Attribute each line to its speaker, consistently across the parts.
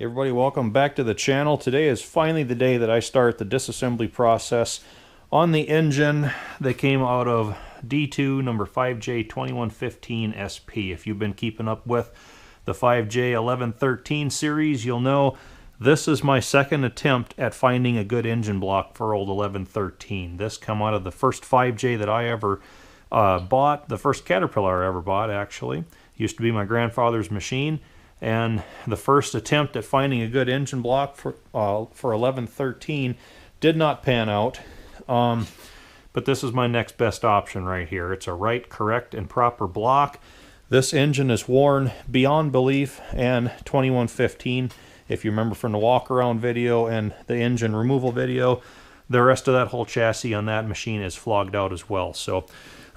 Speaker 1: Hey everybody, welcome back to the channel. Today is finally the day that I start the disassembly process on the engine that came out of D2 number 5J2115 SP. If you've been keeping up with the 5J1113 series, you'll know this is my second attempt at finding a good engine block for old 1113. This come out of the first 5J that I ever bought, the first Caterpillar I ever bought actually. Used to be my grandfather's machine. And the first attempt at finding a good engine block for 1113 did not pan out. But this is my next best option right here. It's a right, correct, and proper block. This engine is worn beyond belief, and 2115, if you remember from the walk around video and the engine removal video, the rest of that whole chassis on that machine is flogged out as well. So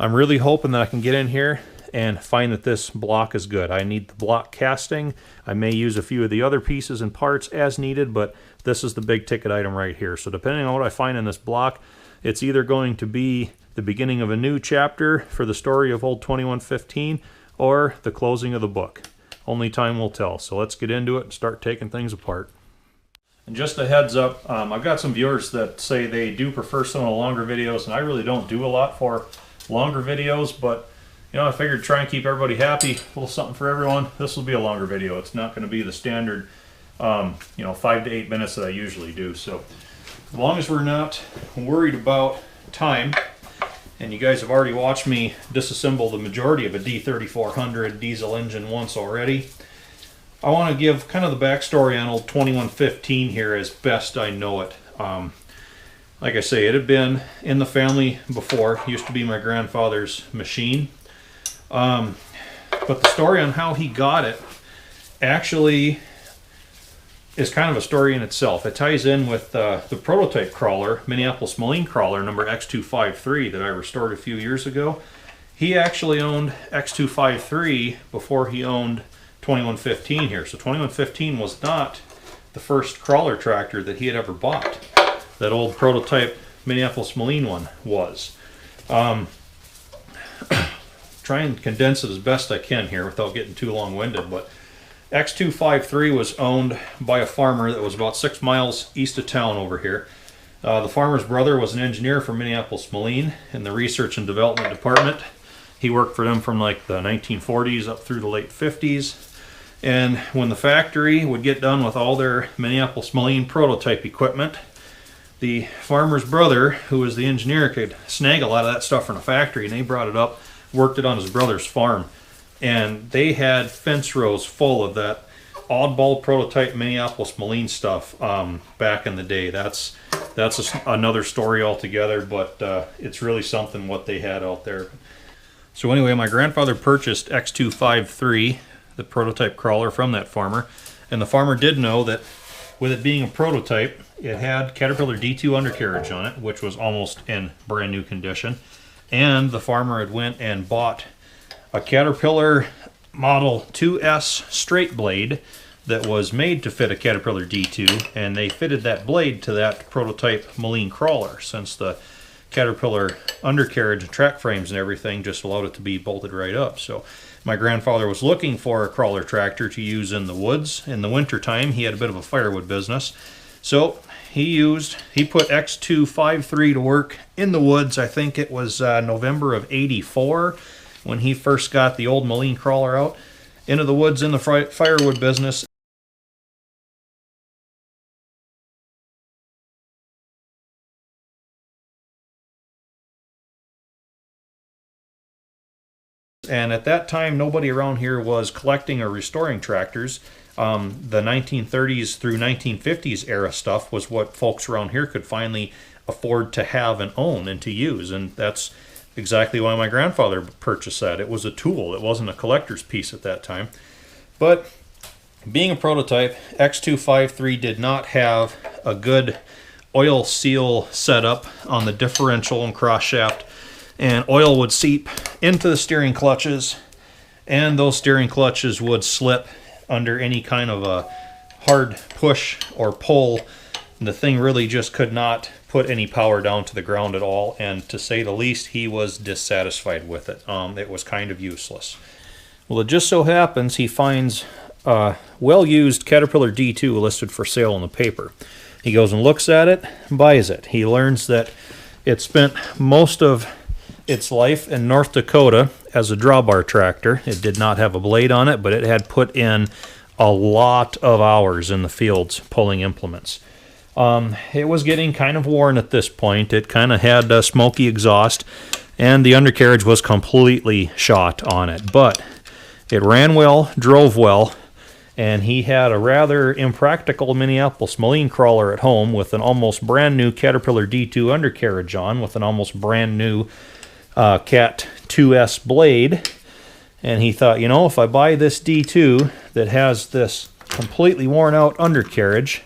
Speaker 1: I'm really hoping that I can get in here and find that this block is good. I need the block casting. I may use a few of the other pieces and parts as needed, but this is the big ticket item right here. So depending on what I find in this block, it's either going to be the beginning of a new chapter for the story of old 2115 or the closing of the book. Only time will tell. So let's get into it and start taking things apart. And just a heads up, I've got some viewers that say they do prefer some of the longer videos, and I really don't do a lot for longer videos, but you know, I figured try and keep everybody happy, a little something for everyone. This will be a longer video. It's not going to be the standard, 5 to 8 minutes that I usually do. So as long as we're not worried about time, and you guys have already watched me disassemble the majority of a D3400 diesel engine once already, I want to give kind of the backstory on old 2115 here as best I know it. Like I say, it had been in the family before. It used to be my grandfather's machine. But the story on how he got it actually is kind of a story in itself. It ties in with the prototype crawler, Minneapolis Moline crawler number X253 that I restored a few years ago. He actually owned X253 before he owned 2115 here. So 2115 was not the first crawler tractor that he had ever bought. That old prototype Minneapolis Moline one was. Try and condense it as best I can here without getting too long-winded, but X253 was owned by a farmer that was about 6 miles east of town over here. The farmer's brother was an engineer for Minneapolis Moline in the research and development department. He worked for them from like the 1940s up through the late 50s. And when the factory would get done with all their Minneapolis Moline prototype equipment, the farmer's brother, who was the engineer, could snag a lot of that stuff from the factory, and they brought it up, worked it on his brother's farm, and they had fence rows full of that oddball prototype Minneapolis Moline stuff back in the day. That's another story altogether, but it's really something what they had out there. So anyway, my grandfather purchased X253, the prototype crawler, from that farmer, and the farmer did know that with it being a prototype, it had Caterpillar D2 undercarriage on it, which was almost in brand new condition. And the farmer had went and bought a Caterpillar Model 2S straight blade that was made to fit a Caterpillar D2, and they fitted that blade to that prototype Moline crawler, since the Caterpillar undercarriage and track frames and everything just allowed it to be bolted right up. So my grandfather was looking for a crawler tractor to use in the woods. In the winter time, he had a bit of a firewood business. So he put X253 to work in the woods. I think it was November of '84 when he first got the old Moline crawler out into the woods in the firewood business. And at that time, nobody around here was collecting or restoring tractors. The 1930s through 1950s era stuff was what folks around here could finally afford to have and own and to use, and that's exactly why my grandfather purchased that. It was a tool. It wasn't a collector's piece at that time. But being a prototype, X253 did not have a good oil seal setup on the differential and cross shaft, and oil would seep into the steering clutches, and those steering clutches would slip under any kind of a hard push or pull. The thing really just could not put any power down to the ground at all, and to say the least, he was dissatisfied with it. It was kind of useless. Well, it just so happens he finds well-used Caterpillar D2 listed for sale in the paper. He goes and looks at it, buys it. He learns that it spent most of its life in North Dakota as a drawbar tractor. It did not have a blade on it, but it had put in a lot of hours in the fields pulling implements. It was getting kind of worn at this point. It kind of had smoky exhaust, and the undercarriage was completely shot on it. But it ran well, drove well, and he had a rather impractical Minneapolis Moline crawler at home with an almost brand new Caterpillar D2 undercarriage on, with an almost brand new Cat 2S blade. And he thought, you know, if I buy this D2 that has this completely worn out undercarriage,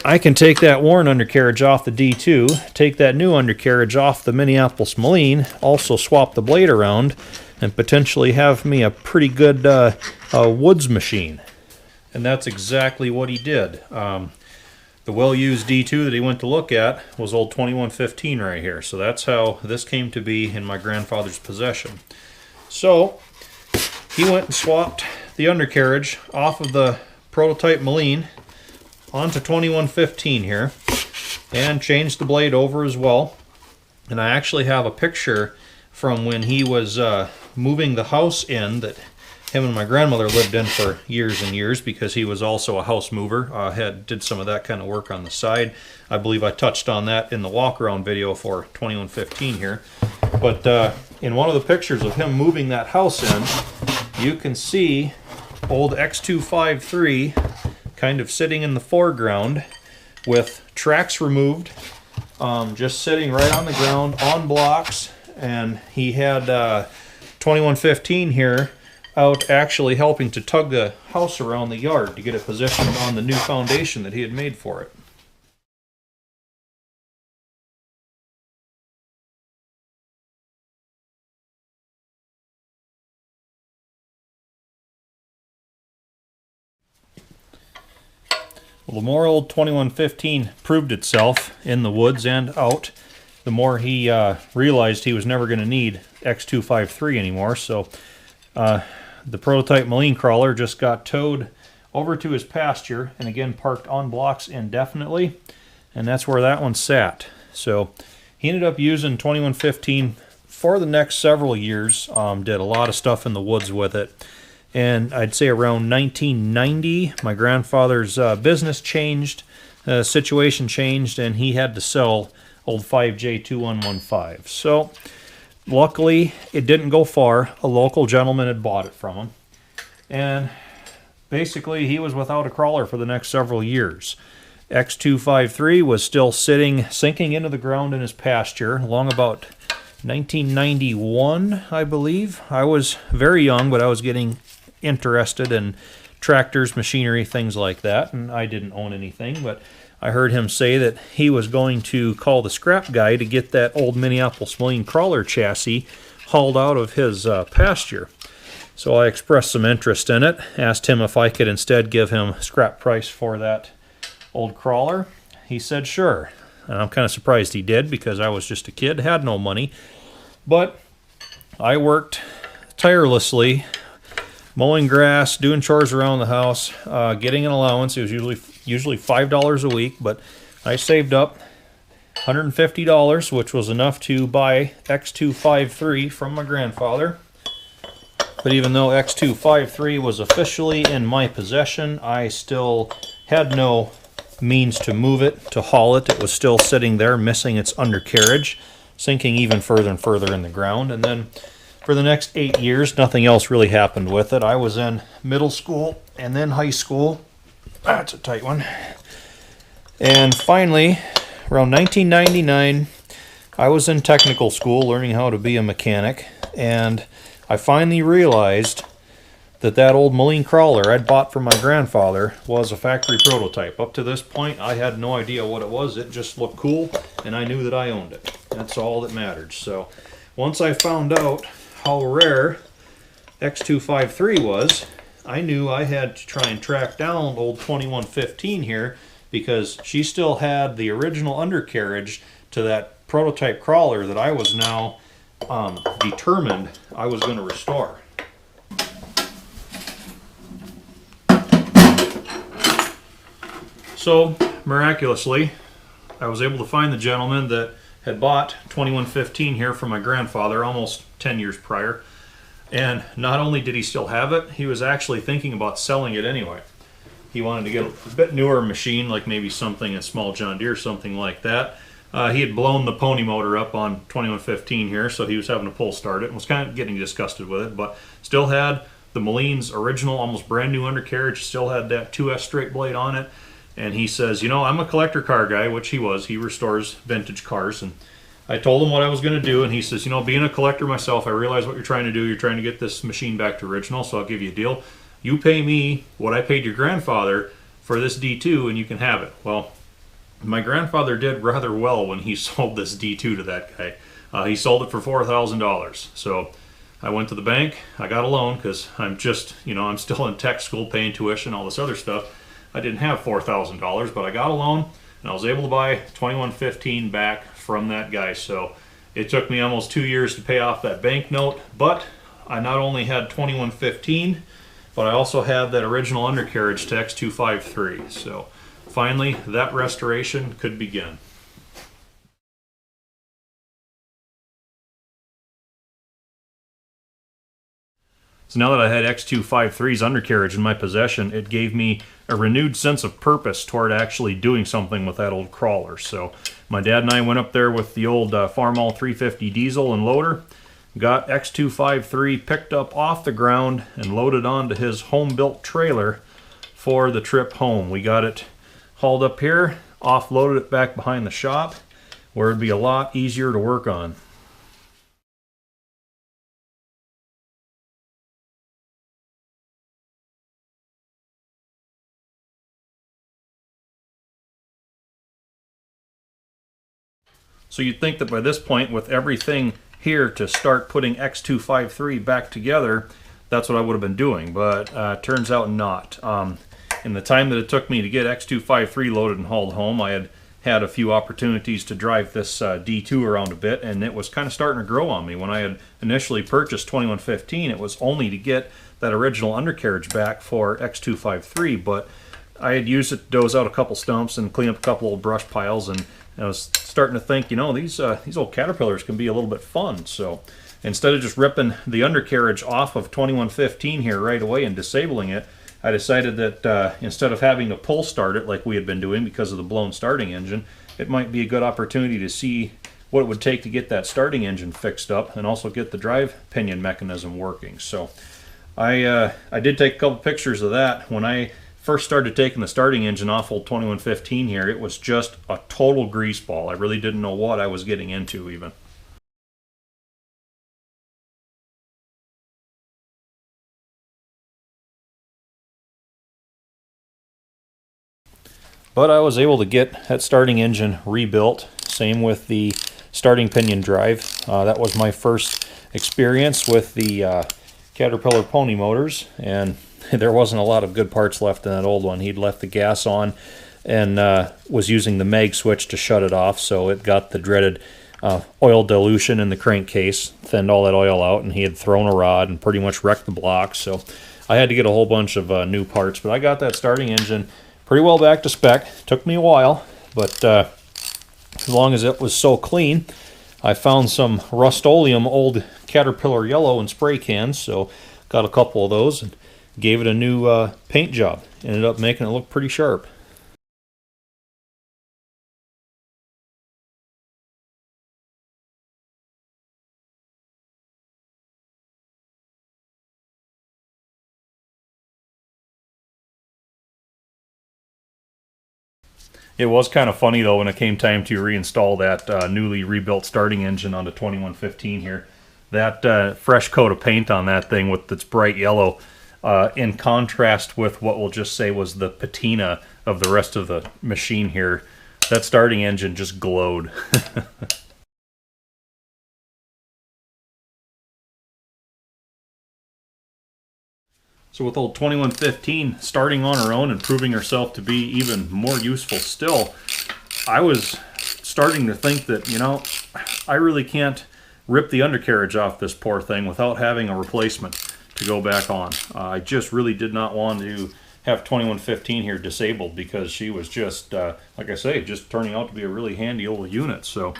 Speaker 1: I can take that worn undercarriage off the D2, take that new undercarriage off the Minneapolis Moline, also swap the blade around, and potentially have me a pretty good woods machine. And that's exactly what he did. The well-used D2 that he went to look at was old 2115 right here. So that's how this came to be in my grandfather's possession. So he went and swapped the undercarriage off of the prototype Moline onto 2115 here, and changed the blade over as well. And I actually have a picture from when he was moving the house in that him and my grandmother lived in for years and years, because he was also a house mover. Did some of that kind of work on the side. I believe I touched on that in the walk around video for 2115 here. But in one of the pictures of him moving that house in, you can see old X253 kind of sitting in the foreground with tracks removed, just sitting right on the ground on blocks. And he had 2115 here out actually helping to tug the house around the yard to get it positioned on the new foundation that he had made for it. Well, the more old 2115 proved itself in the woods and out, the more he realized he was never going to need X253 anymore. So the prototype Moline crawler just got towed over to his pasture and again parked on blocks indefinitely, and that's where that one sat. So he ended up using 2115 for the next several years, did a lot of stuff in the woods with it. And I'd say around 1990, my grandfather's business changed, situation changed, and he had to sell old 5J2115. So luckily, it didn't go far. A local gentleman had bought it from him. And basically, he was without a crawler for the next several years. X253 was still sinking into the ground in his pasture, along about 1991, I believe. I was very young, but I was getting interested in tractors, machinery, things like that, and I didn't own anything, but I heard him say that he was going to call the scrap guy to get that old Minneapolis Moline crawler chassis hauled out of his pasture. So I expressed some interest in it, asked him if I could instead give him scrap price for that old crawler. He said sure, and I'm kind of surprised he did, because I was just a kid, had no money, but I worked tirelessly mowing grass, doing chores around the house, getting an allowance. It was usually $5 a week, but I saved up $150, which was enough to buy X253 from my grandfather. But even though X253 was officially in my possession, I still had no means to move it, to haul it. It was still sitting there, missing its undercarriage, sinking even further and further in the ground. And then for the next 8 years, nothing else really happened with it. I was in middle school and then high school. That's a tight one. And finally, around 1999, I was in technical school learning how to be a mechanic, and I finally realized that that old Moline crawler I'd bought from my grandfather was a factory prototype. Up to this point, I had no idea what it was. It just looked cool, and I knew that I owned it. That's all that mattered. So once I found out how rare X253 was, I knew I had to try and track down old 2115 here, because she still had the original undercarriage to that prototype crawler that I was now determined I was going to restore. So, miraculously, I was able to find the gentleman that had bought 2115 here from my grandfather almost 10 years prior. And not only did he still have it, he was actually thinking about selling it anyway. He wanted to get a bit newer machine, like maybe something a small John Deere, something like that. He had blown the pony motor up on 2115 here, so he was having to pull start it and was kind of getting disgusted with it, but still had the Moline's original, almost brand new undercarriage, still had that 2S straight blade on it. And he says, you know, I'm a collector car guy, which he was. He restores vintage cars. And I told him what I was going to do. And he says, you know, being a collector myself, I realize what you're trying to do. You're trying to get this machine back to original, so I'll give you a deal. You pay me what I paid your grandfather for this D2, and you can have it. Well, my grandfather did rather well when he sold this D2 to that guy. He sold it for $4,000. So I went to the bank. I got a loan because I'm just, you know, I'm still in tech school paying tuition, all this other stuff. I didn't have $4,000, but I got a loan, and I was able to buy 2115 back from that guy. So it took me almost 2 years to pay off that bank note, but I not only had 2115, but I also had that original undercarriage to X253. So finally, that restoration could begin. So now that I had X253's undercarriage in my possession, it gave me a renewed sense of purpose toward actually doing something with that old crawler. So my dad and I went up there with the old Farmall 350 diesel and loader, got X253 picked up off the ground and loaded onto his home-built trailer for the trip home. We got it hauled up here, offloaded it back behind the shop, where it'd be a lot easier to work on. So you'd think that by this point, with everything here to start putting X253 back together, that's what I would have been doing, but turns out not. In the time that it took me to get X253 loaded and hauled home, I had had a few opportunities to drive this D2 around a bit, and it was kind of starting to grow on me. When I had initially purchased 2115, it was only to get that original undercarriage back for X253, but I had used it to doze out a couple stumps and clean up a couple old brush piles, and I was starting to think, you know, these old Caterpillars can be a little bit fun. So instead of just ripping the undercarriage off of 2115 here right away and disabling it, I decided that instead of having to pull start it like we had been doing because of the blown starting engine, it might be a good opportunity to see what it would take to get that starting engine fixed up and also get the drive pinion mechanism working. So I did take a couple pictures of that. When I first started taking the starting engine off old 2115 here, it was just a total grease ball. I really didn't know what I was getting into even. But I was able to get that starting engine rebuilt. Same with the starting pinion drive. That was my first experience with the Caterpillar pony motors, and there wasn't a lot of good parts left in that old one. He'd left the gas on and was using the mag switch to shut it off, so it got the dreaded oil dilution in the crankcase, thinned all that oil out, and he had thrown a rod and pretty much wrecked the block. So I had to get a whole bunch of new parts, but I got that starting engine pretty well back to spec. Took me a while, but as long as it was so clean, I found some Rust-Oleum old Caterpillar yellow in spray cans, so got a couple of those and gave it a new paint job. Ended up making it look pretty sharp. It was kind of funny though when it came time to reinstall that newly rebuilt starting engine onto 2115 here. That fresh coat of paint on that thing with its bright yellow, in contrast with what we'll just say was the patina of the rest of the machine here, that starting engine just glowed. So with old 2115 starting on her own and proving herself to be even more useful still, I was starting to think that, you know, I really can't rip the undercarriage off this poor thing without having a replacement to go back on. I just really did not want to have 2115 here disabled because she was just, like I say, just turning out to be a really handy old unit. So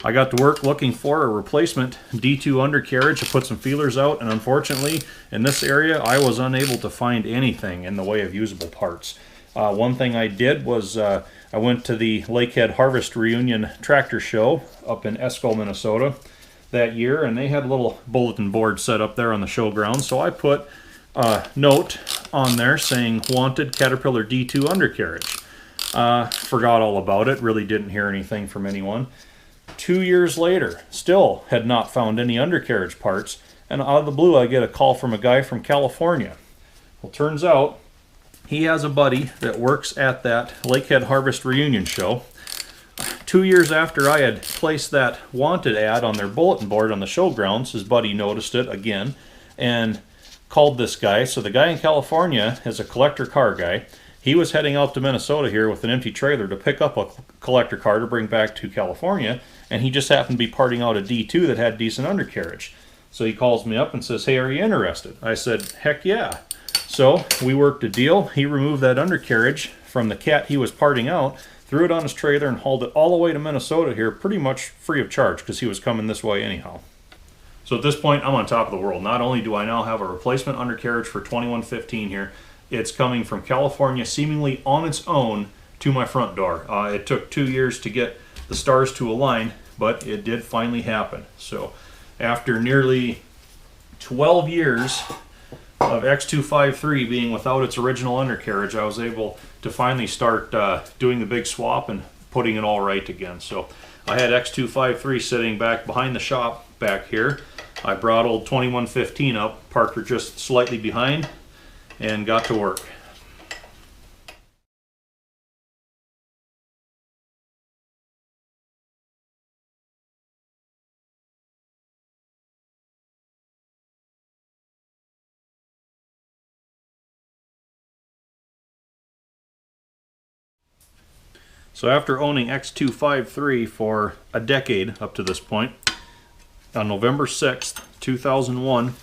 Speaker 1: I got to work looking for a replacement D2 undercarriage. I put some feelers out, and unfortunately in this area I was unable to find anything in the way of usable parts. One thing I did was I went to the Lakehead Harvest Reunion Tractor Show up in Esco, Minnesota that year, and they had a little bulletin board set up there on the showground. So I put a note on there saying wanted Caterpillar D2 undercarriage. Forgot all about it, really didn't hear anything from anyone. 2 years later, still had not found any undercarriage parts, and out of the blue I get a call from a guy from California. Well, turns out he has a buddy that works at that Lakehead Harvest Reunion Show. 2 years after I had placed that wanted ad on their bulletin board on the showgrounds, his buddy noticed it again and called this guy. So the guy in California is a collector car guy. He was heading out to Minnesota here with an empty trailer to pick up a collector car to bring back to California, and he just happened to be parting out a D2 that had decent undercarriage. So he calls me up and says, "Hey, are you interested?" I said, "Heck yeah." So we worked a deal. He removed that undercarriage from the cat he was parting out, threw it on his trailer, and hauled it all the way to Minnesota here pretty much free of charge because he was coming this way anyhow. So at this point, I'm on top of the world. Not only do I now have a replacement undercarriage for 2115 here, it's coming from California seemingly on its own to my front door. It took 2 years to get the stars to align, but it did finally happen. So after nearly 12 years of X253 being without its original undercarriage, I was able to finally start doing the big swap and putting it all right again. So I had X253 sitting back behind the shop back here. I brought old 2115 up, parked her just slightly behind, and got to work. So after owning X253 for a decade up to this point, on November 6th, 2001,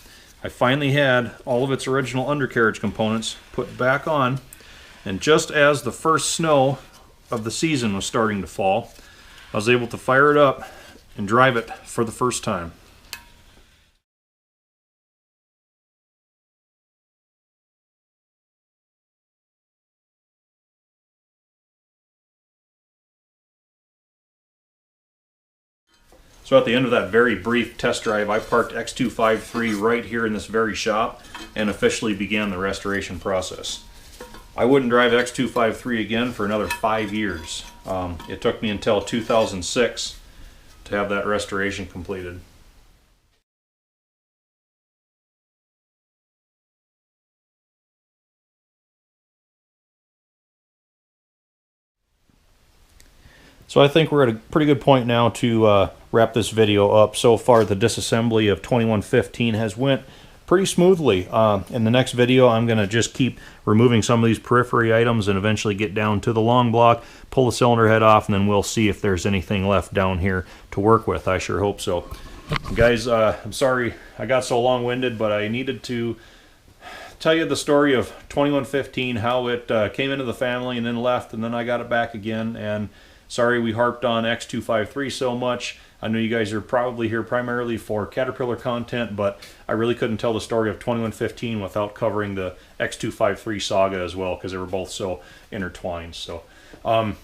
Speaker 1: I finally had all of its original undercarriage components put back on, and just as the first snow of the season was starting to fall, I was able to fire it up and drive it for the first time. So at the end of that very brief test drive, I parked X253 right here in this very shop and officially began the restoration process. I wouldn't drive X253 again for another 5 years. It took me until 2006 to have that restoration completed. So I think we're at a pretty good point now to wrap this video up. So far, the disassembly of 2115 has went pretty smoothly. In the next video, I'm going to just keep removing some of these periphery items and eventually get down to the long block, pull the cylinder head off, and then we'll see if there's anything left down here to work with. I sure hope so. Guys, I'm sorry I got so long-winded, but I needed to tell you the story of 2115, how it came into the family and then left, and then I got it back again. And sorry we harped on X253 so much. I know you guys are probably here primarily for Caterpillar content, but I really couldn't tell the story of 2115 without covering the X253 saga as well, because they were both so intertwined. So a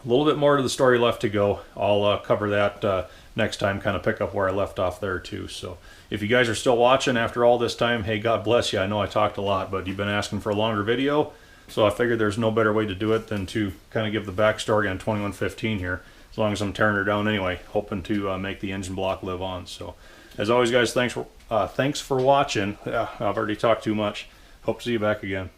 Speaker 1: little bit more to the story left to go. I'll cover that next time, kind of pick up where I left off there too. So if you guys are still watching after all this time, hey, God bless you. I know I talked a lot, but you've been asking for a longer video, so I figured there's no better way to do it than to kind of give the backstory on 2115 here, as long as I'm tearing her down anyway, hoping to make the engine block live on. So as always, guys, thanks for watching. I've already talked too much. Hope to see you back again.